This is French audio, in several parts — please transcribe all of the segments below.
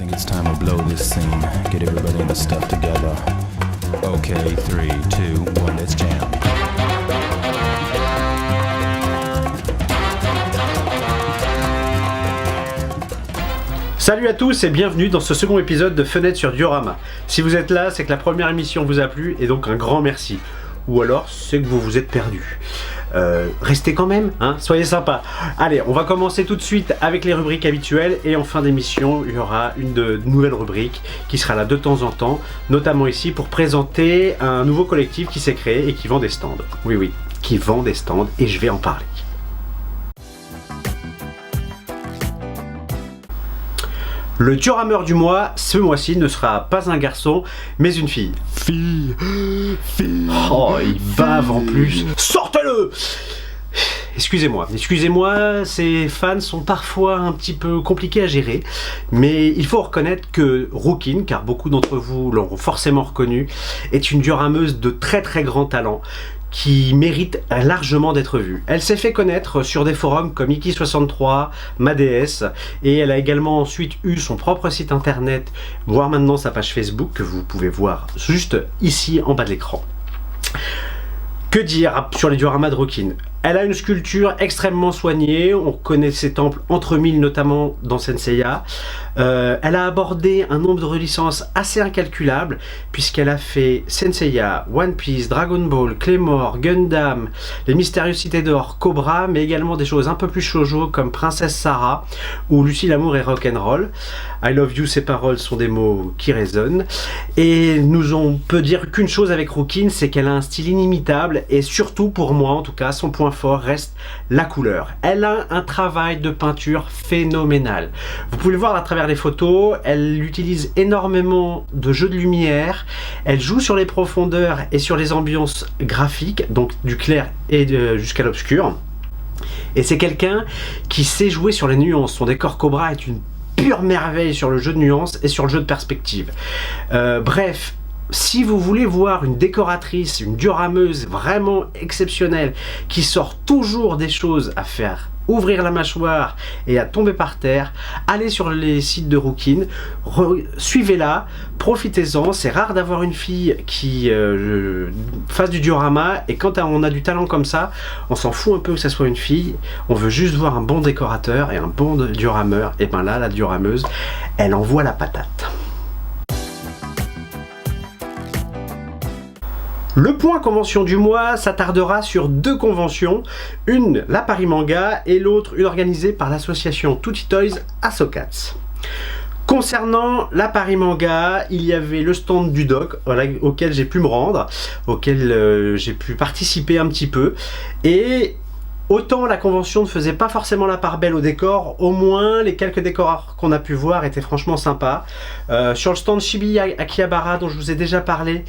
think it's time to blow this scene. Get everybody in the stuff together. Okay, 3, 2, 1, let's jam. Salut à tous et bienvenue dans ce second épisode de Fenêtre sur Diorama. Si vous êtes là, c'est que la première émission vous a plu et donc un grand merci. Ou alors, c'est que vous vous êtes perdu. Restez quand même, hein, soyez sympas. Allez, on va commencer tout de suite avec les rubriques habituelles et en fin d'émission, il y aura une nouvelle rubrique qui sera là de temps en temps, notamment ici pour présenter un nouveau collectif qui s'est créé et qui vend des stands. Oui, qui vend des stands et je vais en parler. Le diorameur du mois, ce mois-ci, ne sera pas un garçon, mais une fille. Fille. Oh, il bave en plus. Sortez-le! Excusez-moi, ces fans sont parfois un petit peu compliqués à gérer, mais il faut reconnaître que Rookin, car beaucoup d'entre vous l'auront forcément reconnu, est une diorameuse de très très grand talent, qui mérite largement d'être vue. Elle s'est fait connaître sur des forums comme Iki63, MaDS, et elle a également ensuite eu son propre site internet, voire maintenant sa page Facebook, que vous pouvez voir juste ici en bas de l'écran. Que dire sur les dioramas de Rookin? Elle a une sculpture extrêmement soignée, on connaît ses temples entre mille, notamment dans Senseiya. Elle a abordé un nombre de licences assez incalculable, puisqu'elle a fait Senseiya, One Piece, Dragon Ball, Claymore, Gundam, Les Mystérieuses Cités d'Or, Cobra, mais également des choses un peu plus shoujo comme Princesse Sarah ou Lucie l'amour et rock'n'roll. I love you, ces paroles sont des mots qui résonnent. Et on peut dire qu'une chose avec Rookin, c'est qu'elle a un style inimitable et surtout pour moi en tout cas, son point fort reste la couleur. Elle a un travail de peinture phénoménal. Vous pouvez le voir à travers les photos, elle utilise énormément de jeux de lumière, elle joue sur les profondeurs et sur les ambiances graphiques, donc du clair et jusqu'à l'obscur. Et c'est quelqu'un qui sait jouer sur les nuances. Son décor Cobra est une pure merveille sur le jeu de nuances et sur le jeu de perspective. Bref, si vous voulez voir une décoratrice, une diorameuse vraiment exceptionnelle, qui sort toujours des choses à faire ouvrir la mâchoire et à tomber par terre, allez sur les sites de Rookin, suivez-la, profitez-en. C'est rare d'avoir une fille qui fasse du diorama, et quand on a du talent comme ça, on s'en fout un peu que ça soit une fille, on veut juste voir un bon décorateur et un bon diorameur, et ben là, la diorameuse, elle envoie la patate. Le point convention du mois s'attardera sur deux conventions, une la Paris Manga et l'autre une organisée par l'association Tutti Toys à Socats. Concernant la Paris Manga, il y avait le stand du doc auquel j'ai pu me rendre, auquel j'ai pu participer un petit peu, et autant la convention ne faisait pas forcément la part belle au décor, au moins les quelques décors qu'on a pu voir étaient franchement sympas. Sur le stand Shibuya Akihabara dont je vous ai déjà parlé,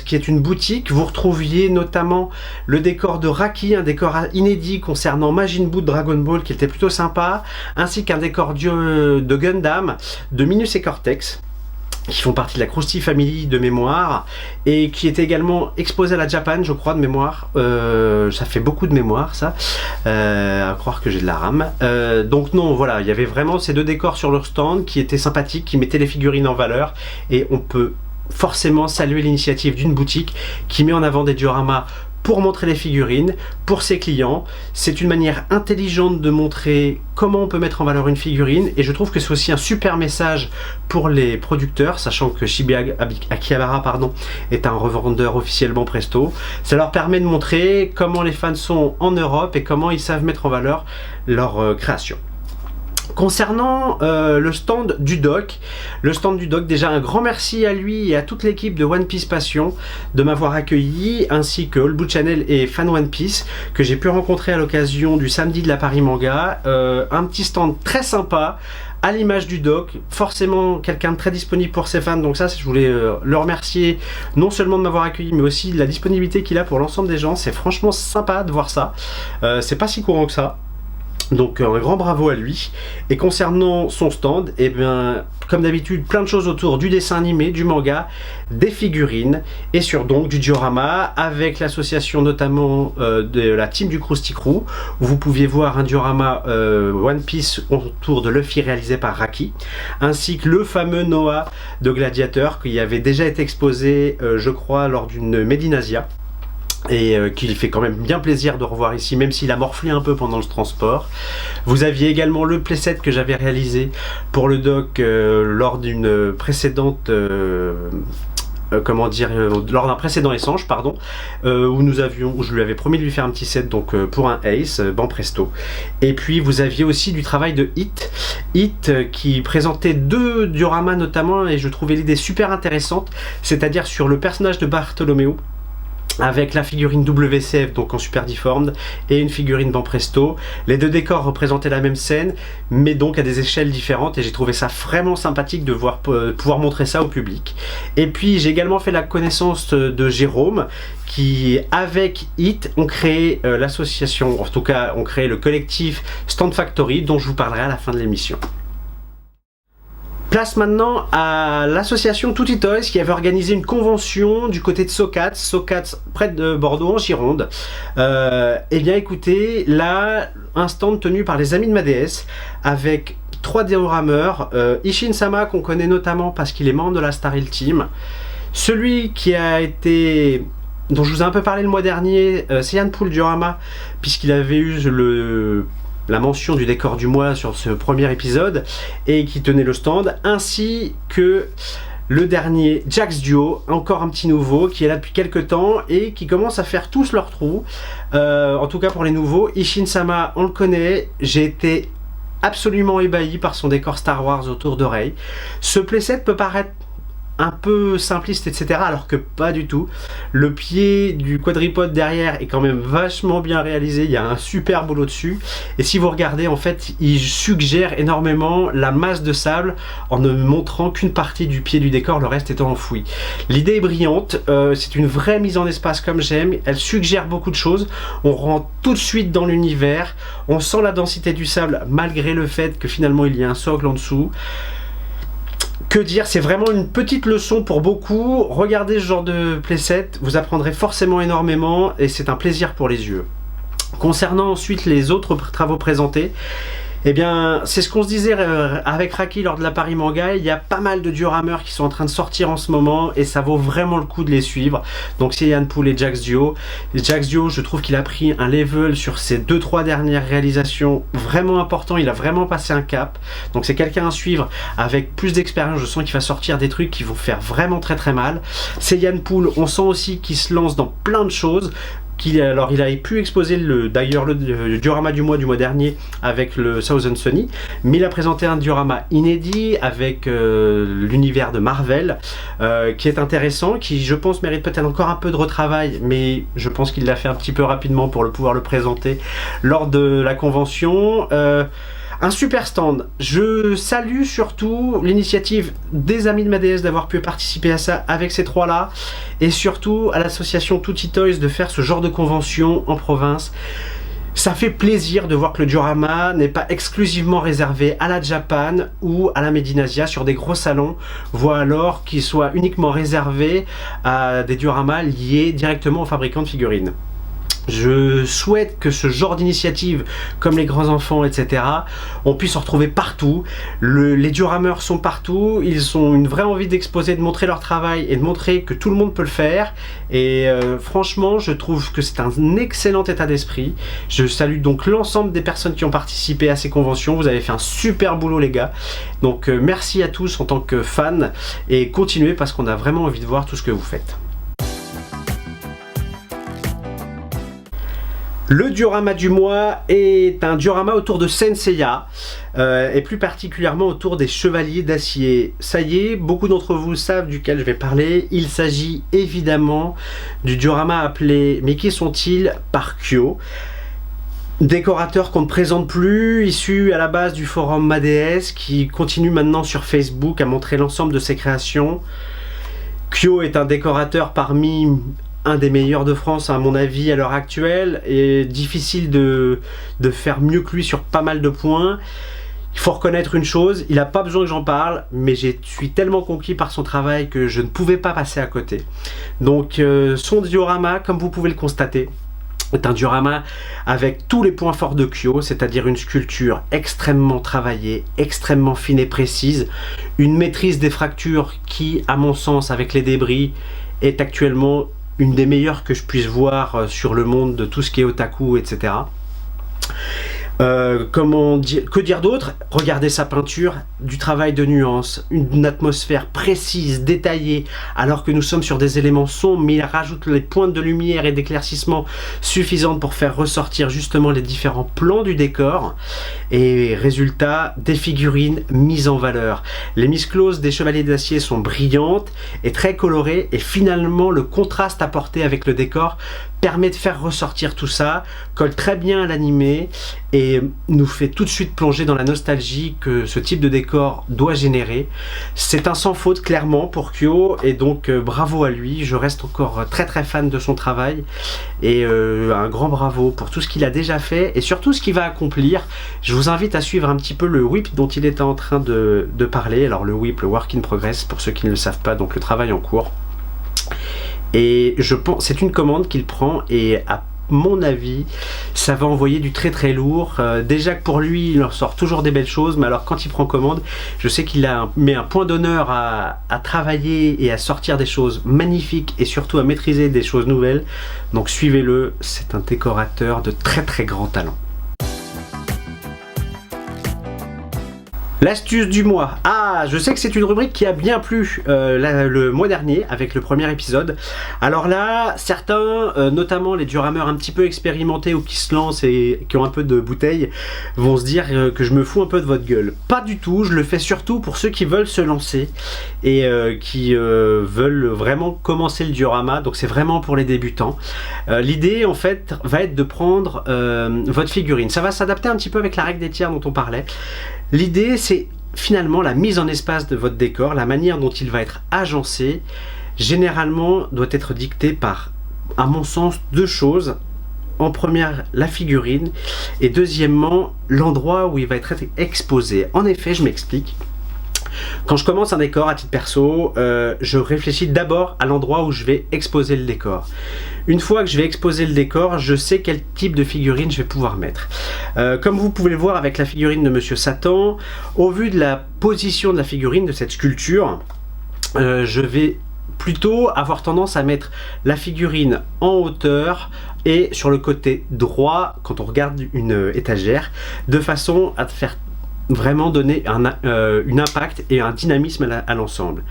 qui est une boutique, vous retrouviez notamment le décor de Raki, un décor inédit concernant Majin Buu de Dragon Ball qui était plutôt sympa, ainsi qu'un décor de Gundam de Minus et Cortex, qui font partie de la Krusty Family de mémoire, et qui était également exposé à la Japan, je crois, de mémoire. Ça fait beaucoup de mémoire, ça, à croire que j'ai de la rame. Donc non, voilà, il y avait vraiment ces deux décors sur leur stand qui étaient sympathiques, qui mettaient les figurines en valeur, et on peut forcément saluer l'initiative d'une boutique qui met en avant des dioramas pour montrer les figurines, pour ses clients. C'est une manière intelligente de montrer comment on peut mettre en valeur une figurine, et je trouve que c'est aussi un super message pour les producteurs, sachant que Shibuya Akihabara est un revendeur officiellement Presto. Ça leur permet de montrer comment les fans sont en Europe et comment ils savent mettre en valeur leur création. Concernant le stand du doc, déjà un grand merci à lui et à toute l'équipe de One Piece Passion de m'avoir accueilli, ainsi que All Blue Channel et Fan One Piece que j'ai pu rencontrer à l'occasion du samedi de la Paris Manga. Un petit stand très sympa, à l'image du doc, forcément quelqu'un de très disponible pour ses fans, donc ça je voulais le remercier non seulement de m'avoir accueilli, mais aussi de la disponibilité qu'il a pour l'ensemble des gens. C'est franchement sympa de voir ça, c'est pas si courant que ça. Donc un grand bravo à lui. Et concernant son stand, eh bien, comme d'habitude, plein de choses autour du dessin animé, du manga, des figurines et sur donc du diorama avec l'association notamment de la team du Krusty Crew où vous pouviez voir un diorama One Piece autour de Luffy réalisé par Raki, ainsi que le fameux Noah de Gladiator qui avait déjà été exposé je crois lors d'une Made in Asia. Et qu'il fait quand même bien plaisir de revoir ici, même s'il a morflé un peu pendant le transport. Vous aviez également le playset que j'avais réalisé pour le doc lors d'une précédente lors d'un précédent échange, pardon, où je lui avais promis de lui faire un petit set donc pour un Ace, Banpresto. Et puis vous aviez aussi du travail de Hit qui présentait 2 dioramas notamment, et je trouvais l'idée super intéressante, c'est-à-dire sur le personnage de Bartholoméo, avec la figurine WCF donc en Super Deformed et une figurine Banpresto. Les 2 décors représentaient la même scène mais donc à des échelles différentes, et j'ai trouvé ça vraiment sympathique de pouvoir montrer ça au public. Et puis j'ai également fait la connaissance de Jérôme qui avec Hit ont créé l'association, en tout cas ont créé le collectif Stand Factory dont je vous parlerai à la fin de l'émission. Place maintenant à l'association Tutti Toys qui avait organisé une convention du côté de Socats près de Bordeaux en Gironde. Eh bien écoutez, là, un stand tenu par les amis de ma déesse avec 3 diorameurs. Ishin Sama qu'on connaît notamment parce qu'il est membre de la Star Hill Team. Celui qui a été... dont je vous ai un peu parlé le mois dernier, c'est Yann Poul Diorama, puisqu'il avait eu la mention du décor du mois sur ce premier épisode et qui tenait le stand, ainsi que le dernier Jax Duo, encore un petit nouveau qui est là depuis quelques temps et qui commence à faire tous leurs trous, en tout cas pour les nouveaux. Ishin Sama, on le connaît, j'ai été absolument ébahi par son décor Star Wars autour de Rey. Ce playset peut paraître un peu simpliste, etc. alors que pas du tout. Le pied du quadripode derrière est quand même vachement bien réalisé, il y a un super boulot dessus, et si vous regardez en fait il suggère énormément la masse de sable en ne montrant qu'une partie du pied du décor, le reste étant enfoui. L'idée est brillante, c'est une vraie mise en espace comme j'aime, elle suggère beaucoup de choses, on rentre tout de suite dans l'univers, on sent la densité du sable malgré le fait que finalement il y a un socle en dessous. Que dire, c'est vraiment une petite leçon pour beaucoup. Regardez ce genre de playset, vous apprendrez forcément énormément et c'est un plaisir pour les yeux. Concernant ensuite les autres travaux présentés, eh bien, c'est ce qu'on se disait avec Raki lors de la Paris Manga. Il y a pas mal de diorameurs qui sont en train de sortir en ce moment et ça vaut vraiment le coup de les suivre. Donc c'est Yann Poul et Jax Duo. Jax Duo, je trouve qu'il a pris un level sur ses 2-3 dernières réalisations vraiment important. Il a vraiment passé un cap. Donc c'est quelqu'un à suivre avec plus d'expérience. Je sens qu'il va sortir des trucs qui vont faire vraiment très très mal. C'est Yann Poul, on sent aussi qu'il se lance dans plein de choses. Alors il avait pu exposer d'ailleurs le diorama du mois dernier avec le Thousand Sunny, mais il a présenté un diorama inédit avec l'univers de Marvel qui est intéressant, qui je pense mérite peut-être encore un peu de retravail, mais je pense qu'il l'a fait un petit peu rapidement pour pouvoir le présenter lors de la convention. Un super stand. Je salue surtout l'initiative des amis de ma déesse d'avoir pu participer à ça avec ces 3 là, et surtout à l'association Tutti Toys de faire ce genre de convention en province. Ça fait plaisir de voir que le diorama n'est pas exclusivement réservé à la Japan ou à la Made in Asia sur des gros salons, voire alors qu'il soit uniquement réservé à des dioramas liés directement aux fabricants de figurines. Je souhaite que ce genre d'initiative, comme les grands enfants, etc., on puisse en retrouver partout. Les diorameurs sont partout, ils ont une vraie envie d'exposer, de montrer leur travail et de montrer que tout le monde peut le faire. Et franchement, je trouve que c'est un excellent état d'esprit. Je salue donc l'ensemble des personnes qui ont participé à ces conventions. Vous avez fait un super boulot, les gars. Donc merci à tous en tant que fans et continuez parce qu'on a vraiment envie de voir tout ce que vous faites. Le diorama du mois est un diorama autour de Senseiya et plus particulièrement autour des Chevaliers d'Acier. Ça y est, beaucoup d'entre vous savent duquel je vais parler. Il s'agit évidemment du diorama appelé « Mais qui sont-ils » par Kyo. Décorateur qu'on ne présente plus, issu à la base du forum MaDS, qui continue maintenant sur Facebook à montrer l'ensemble de ses créations. Kyo est un décorateur parmi un des meilleurs de France à mon avis à l'heure actuelle, et difficile de faire mieux que lui sur pas mal de points. Il faut reconnaître une chose, il n'a pas besoin que j'en parle, mais je suis tellement conquis par son travail que je ne pouvais pas passer à côté. Donc son diorama, comme vous pouvez le constater, est un diorama avec tous les points forts de Kyo, c'est-à-dire une sculpture extrêmement travaillée, extrêmement fine et précise, une maîtrise des fractures qui, à mon sens, avec les débris, est actuellement une des meilleures que je puisse voir sur le monde de tout ce qui est otaku, etc. Que dire d'autre? Regardez sa peinture, du travail de nuances, une atmosphère précise, détaillée, alors que nous sommes sur des éléments sombres, mais il rajoute les pointes de lumière et d'éclaircissement suffisantes pour faire ressortir justement les différents plans du décor. Et résultat, des figurines mises en valeur. Les miscloses des chevaliers d'acier sont brillantes et très colorées, et finalement le contraste apporté avec le décor permet de faire ressortir tout ça, colle très bien à l'animé et nous fait tout de suite plonger dans la nostalgie que ce type de décor doit générer. C'est un sans faute clairement pour Kyo, et donc bravo à lui, je reste encore très très fan de son travail, et un grand bravo pour tout ce qu'il a déjà fait et surtout ce qu'il va accomplir. Je vous invite à suivre un petit peu le WIP dont il était en train de parler. Alors le WIP, le Work in Progress, pour ceux qui ne le savent pas, donc le travail en cours. Et je pense c'est une commande qu'il prend, et à mon avis ça va envoyer du très très lourd. Déjà que pour lui il en sort toujours des belles choses, mais alors quand il prend commande, je sais qu'il met un point d'honneur à travailler et à sortir des choses magnifiques, et surtout à maîtriser des choses nouvelles. Donc suivez-le, c'est un décorateur de très très grand talent. L'astuce du mois. Ah, je sais que c'est une rubrique qui a bien plu le mois dernier avec le premier épisode. Alors là, certains, notamment les diorameurs un petit peu expérimentés ou qui se lancent et qui ont un peu de bouteille, vont se dire que je me fous un peu de votre gueule. Pas du tout, je le fais surtout pour ceux qui veulent se lancer et qui veulent vraiment commencer le diorama. Donc c'est vraiment pour les débutants. L'idée en fait va être de prendre votre figurine. Ça va s'adapter un petit peu avec la règle des tiers dont on parlait. L'idée, c'est finalement la mise en espace de votre décor, la manière dont il va être agencé, généralement doit être dictée par, à mon sens, deux choses. En première, la figurine, et deuxièmement, l'endroit où il va être exposé. En effet, je m'explique. Quand je commence un décor à titre perso, je réfléchis d'abord à l'endroit où je vais exposer le décor. Une fois que je vais exposer le décor, je sais quel type de figurine je vais pouvoir mettre. Comme vous pouvez le voir avec la figurine de Monsieur Satan, au vu de la position de la figurine, de cette sculpture, je vais plutôt avoir tendance à mettre la figurine en hauteur et sur le côté droit quand on regarde une étagère, de façon à faire vraiment donner un impact et un dynamisme à l'ensemble.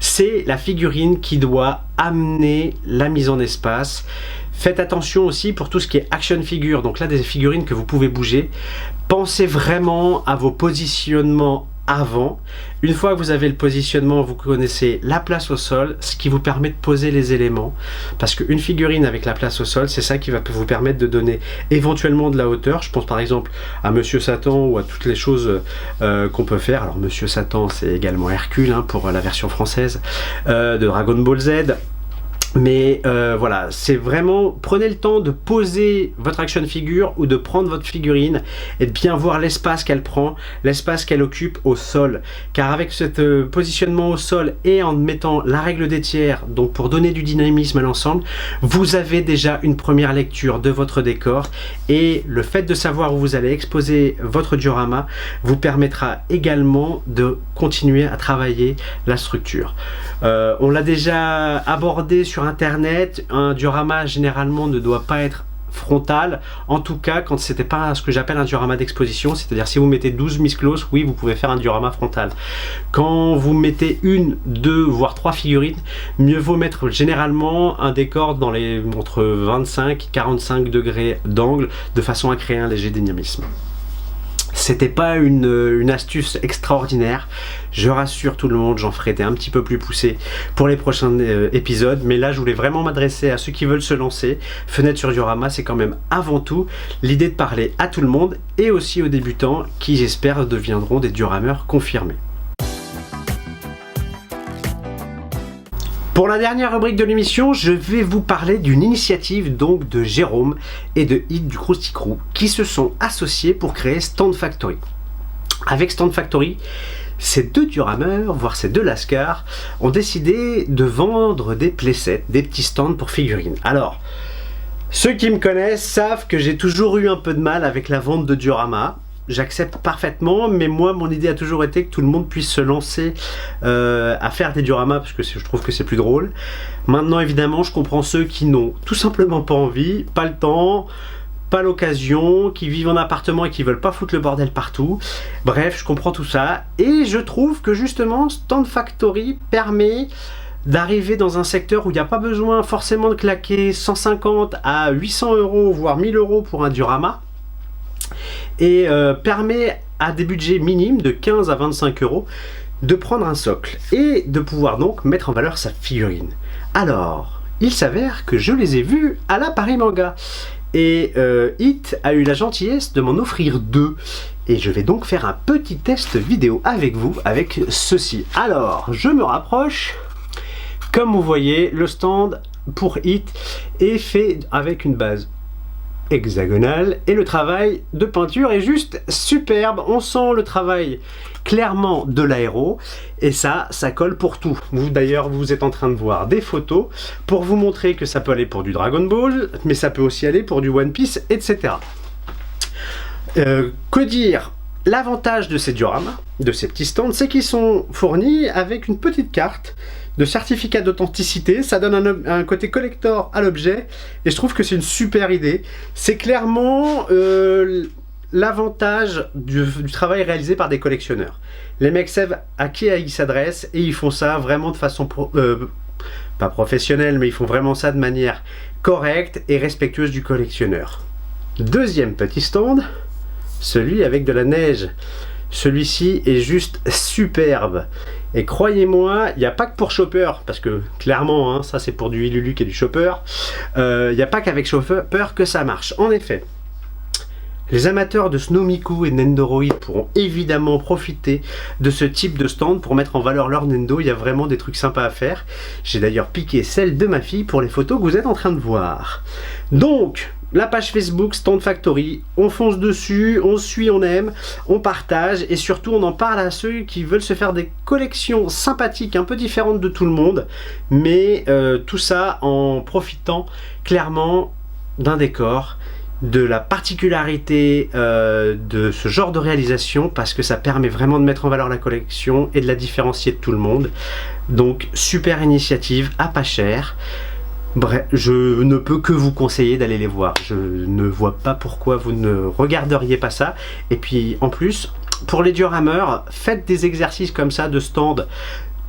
C'est la figurine qui doit amener la mise en espace. Faites attention aussi pour tout ce qui est action figure, donc là des figurines que vous pouvez bouger. Pensez vraiment à vos positionnements avant. Une fois que vous avez le positionnement, vous connaissez la place au sol, ce qui vous permet de poser les éléments, parce qu'une figurine avec la place au sol, c'est ça qui va vous permettre de donner éventuellement de la hauteur. Je pense par exemple à Monsieur Satan ou à toutes les choses qu'on peut faire. Alors Monsieur Satan, c'est également Hercule pour la version française de Dragon Ball Z. Mais voilà, c'est vraiment, prenez le temps de poser votre action figure ou de prendre votre figurine et de bien voir l'espace qu'elle prend, l'espace qu'elle occupe au sol. Car avec ce positionnement au sol et en mettant la règle des tiers, donc pour donner du dynamisme à l'ensemble, vous avez déjà une première lecture de votre décor, et le fait de savoir où vous allez exposer votre diorama vous permettra également de continuer à travailler la structure. On l'a déjà abordé sur internet, un diorama généralement ne doit pas être frontal, en tout cas quand c'était pas ce que j'appelle un diorama d'exposition, c'est-à-dire si vous mettez 12 miscloses, oui vous pouvez faire un diorama frontal. Quand vous mettez une, deux voire trois figurines, mieux vaut mettre généralement un décor dans les entre 25 et 45 degrés d'angle, de façon à créer un léger dynamisme. C'était pas une astuce extraordinaire, je rassure tout le monde, j'en ferai un petit peu plus poussé pour les prochains épisodes, mais là je voulais vraiment m'adresser à ceux qui veulent se lancer. Fenêtre sur diorama, c'est quand même avant tout l'idée de parler à tout le monde et aussi aux débutants qui j'espère deviendront des diorameurs confirmés. Pour la dernière rubrique de l'émission, je vais vous parler d'une initiative donc de Jérôme et de Hit du Krusty Crew qui se sont associés pour créer Stand Factory. Avec Stand Factory, ces deux diorameurs, voire ces deux lascars, ont décidé de vendre des playsets, des petits stands pour figurines. Alors, ceux qui me connaissent savent que j'ai toujours eu un peu de mal avec la vente de dioramas. J'accepte parfaitement, mais moi, mon idée a toujours été que tout le monde puisse se lancer à faire des dioramas, parce que je trouve que c'est plus drôle. Maintenant, évidemment, je comprends ceux qui n'ont tout simplement pas envie, pas le temps, pas l'occasion, qui vivent en appartement et qui veulent pas foutre le bordel partout. Bref, je comprends tout ça, et je trouve que justement, Stand Factory permet d'arriver dans un secteur où il n'y a pas besoin forcément de claquer 150 à 800 euros, voire 1000 euros pour un diorama, et permet à des budgets minimes de 15 à 25 euros de prendre un socle et de pouvoir donc mettre en valeur sa figurine. Alors, il s'avère que je les ai vus à la Paris Manga et Hit a eu la gentillesse de m'en offrir 2 et je vais donc faire un petit test vidéo avec vous avec ceci. Alors, je me rapproche. Comme vous voyez, le stand pour Hit est fait avec une base hexagonale et le travail de peinture est juste superbe. On sent le travail clairement de l'aéro et ça colle pour tout. Vous d'ailleurs, vous êtes en train de voir des photos pour vous montrer que ça peut aller pour du Dragon Ball, mais ça peut aussi aller pour du One Piece, etc. Que dire? L'avantage de ces dioramas, de ces petits stands, c'est qu'ils sont fournis avec une petite carte de certificat d'authenticité. Ça donne un côté collector à l'objet et je trouve que c'est une super idée. C'est clairement l'avantage du travail réalisé par des collectionneurs. Les mecs savent à qui ils s'adressent et ils font ça vraiment de façon pas professionnelle, mais ils font vraiment ça de manière correcte et respectueuse du collectionneur. Deuxième petit stand, celui avec de la neige. Celui-ci est juste superbe. Et croyez-moi, il n'y a pas que pour Chopper, parce que clairement, hein, ça c'est pour du Iluluc et du Chopper. Il n'y a pas qu'avec Chopper que ça marche. En effet, les amateurs de Snomiku et Nendoroid pourront évidemment profiter de ce type de stand pour mettre en valeur leur Nendo. Il y a vraiment des trucs sympas à faire. J'ai d'ailleurs piqué celle de ma fille pour les photos que vous êtes en train de voir. Donc, la page Facebook Stand Factory, on fonce dessus, on suit, on aime, on partage et surtout on en parle à ceux qui veulent se faire des collections sympathiques, un peu différentes de tout le monde, mais tout ça en profitant clairement d'un décor, de la particularité de ce genre de réalisation, parce que ça permet vraiment de mettre en valeur la collection et de la différencier de tout le monde. Donc super initiative à pas cher. Bref, je ne peux que vous conseiller d'aller les voir. Je ne vois pas pourquoi vous ne regarderiez pas ça. Et puis en plus, pour les diorameurs, faites des exercices comme ça de stand,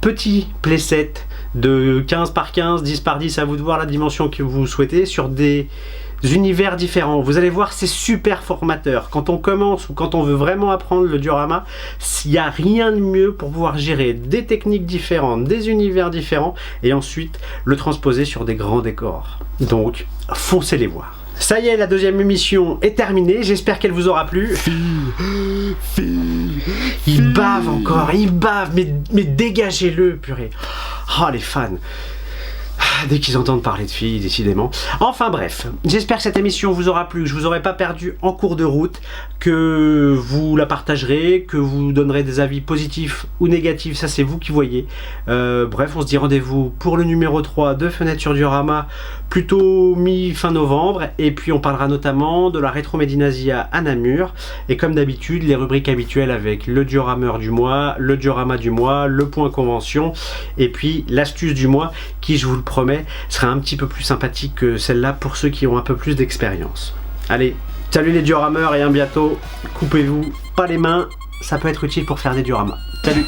petit playset de 15 par 15, 10 par 10, à vous de voir la dimension que vous souhaitez, sur des univers différents. Vous allez voir, c'est super formateur. Quand on commence ou quand on veut vraiment apprendre le diorama, il n'y a rien de mieux pour pouvoir gérer des techniques différentes, des univers différents et ensuite le transposer sur des grands décors. Donc, foncez les voir. Ça y est, la deuxième émission est terminée. J'espère qu'elle vous aura plu. Il bave encore, il bave, mais dégagez-le, purée. Oh, les fans. Dès qu'ils entendent parler de filles, décidément. Enfin bref, j'espère que cette émission vous aura plu, que je vous aurai pas perdu en cours de route, que vous la partagerez, que vous donnerez des avis positifs ou négatifs, ça c'est vous qui voyez. Bref, on se dit rendez-vous pour le numéro 3 de Fenêtre sur Diorama, plutôt mi-fin novembre, et puis on parlera notamment de la Rétro Medinasia à Namur, et comme d'habitude, les rubriques habituelles avec le diorameur du mois, le diorama du mois, le point convention, et puis l'astuce du mois, qui, je vous le promets, sera un petit peu plus sympathique que celle-là pour ceux qui ont un peu plus d'expérience. Allez, salut les diorameurs et à bientôt. Coupez-vous pas les mains, ça peut être utile pour faire des dioramas. Salut!